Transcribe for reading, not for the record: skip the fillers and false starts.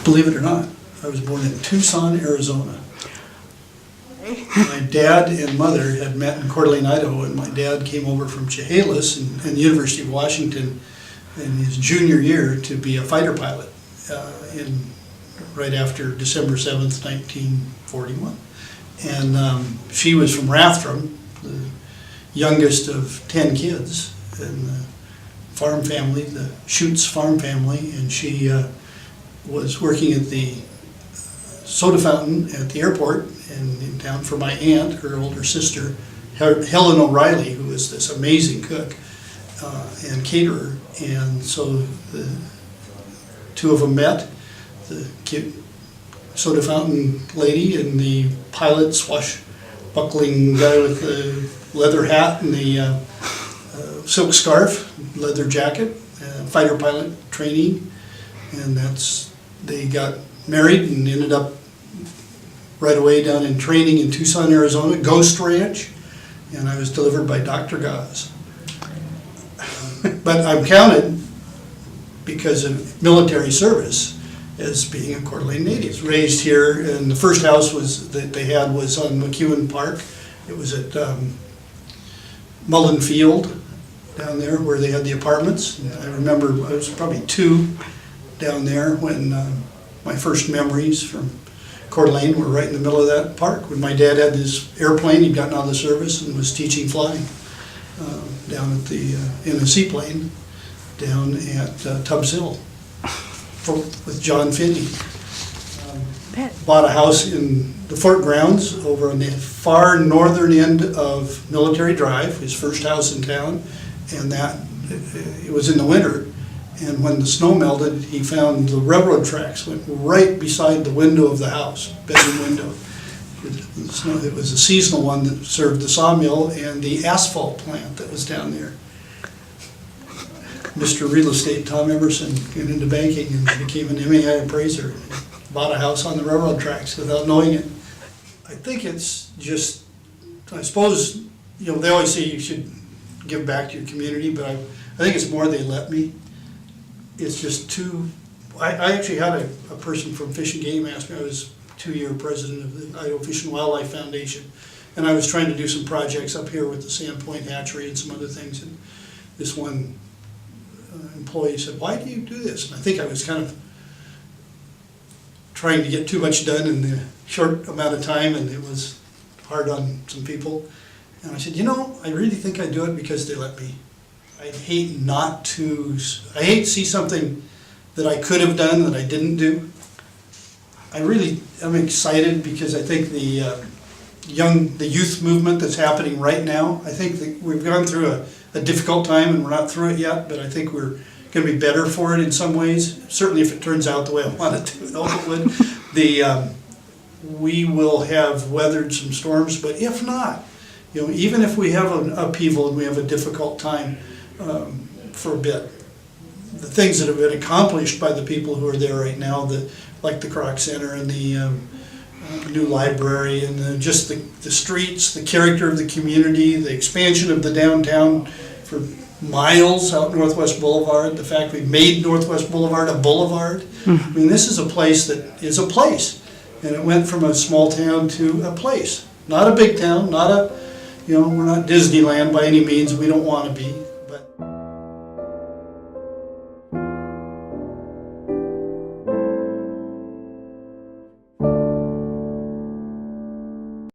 Believe it or not, I was born in Tucson, Arizona. My dad and mother had met in Coeur d'Alene, Idaho, and my dad came over from Chehalis and the University of Washington in his junior year to be a fighter pilot right after December 7th, 1941. And she was from Rathdrum, the youngest of 10 kids in the farm family, the Schutz farm family, and she was working at the soda fountain at the airport in town for my aunt, her older sister, Helen O'Reilly, who was this amazing cook and caterer. And so the two of them met, the cute soda fountain lady and the pilot swashbuckling guy with the leather hat and the silk scarf, leather jacket, fighter pilot training. And they got married and ended up right away down in training in Tucson, Arizona, Ghost Ranch, and I was delivered by Dr. Gaz. But I'm counted because of military service as being a Coeur d'Alene native. Raised here, and the first house that they had was on McEwen Park. It was at Mullen Field down there where they had the apartments. And I remember I was probably 2 down there when my first memories from Coeur d'Alene were right in the middle of that park. When my dad had his airplane, he'd gotten out of the service and was teaching flying down at in a seaplane down at Tubbs Hill with John Finney. Bought a house in the fort grounds over on the far northern end of Military Drive, his first house in town, and it was in the winter. And when the snow melted, he found the railroad tracks went right beside the window of the house, bedroom window. It was a seasonal one that served the sawmill and the asphalt plant that was down there. Mr. Real Estate, Tom Emerson, got into banking and became an MAI appraiser. Bought a house on the railroad tracks without knowing it. I think it's just, I suppose, they always say you should give back to your community, but I think it's more they let me. It's just I actually had a person from Fish and Game ask me. I was 2-year president of the Idaho Fish and Wildlife Foundation, and I was trying to do some projects up here with the Sandpoint Hatchery and some other things, and this one employee said, "Why do you do this?" And I think I was kind of trying to get too much done in the short amount of time, and it was hard on some people. And I said, I really think I do it because they let me. I hate to see something that I could have done that I didn't do. I'm excited because I think the youth movement that's happening right now, I think that we've gone through a difficult time and we're not through it yet, but I think we're going to be better for it in some ways. Certainly if it turns out the way I want it to, I hope it would. We will have weathered some storms, but if not, even if we have an upheaval and we have a difficult time, for a bit. The things that have been accomplished by the people who are there right now, like the Kroc Center and the new library and just the streets, the character of the community, the expansion of the downtown for miles out Northwest Boulevard, the fact we made Northwest Boulevard a boulevard. Mm-hmm. I mean, this is a place that is a place, and it went from a small town to a place. Not a big town, we're not Disneyland by any means, we don't want to be. But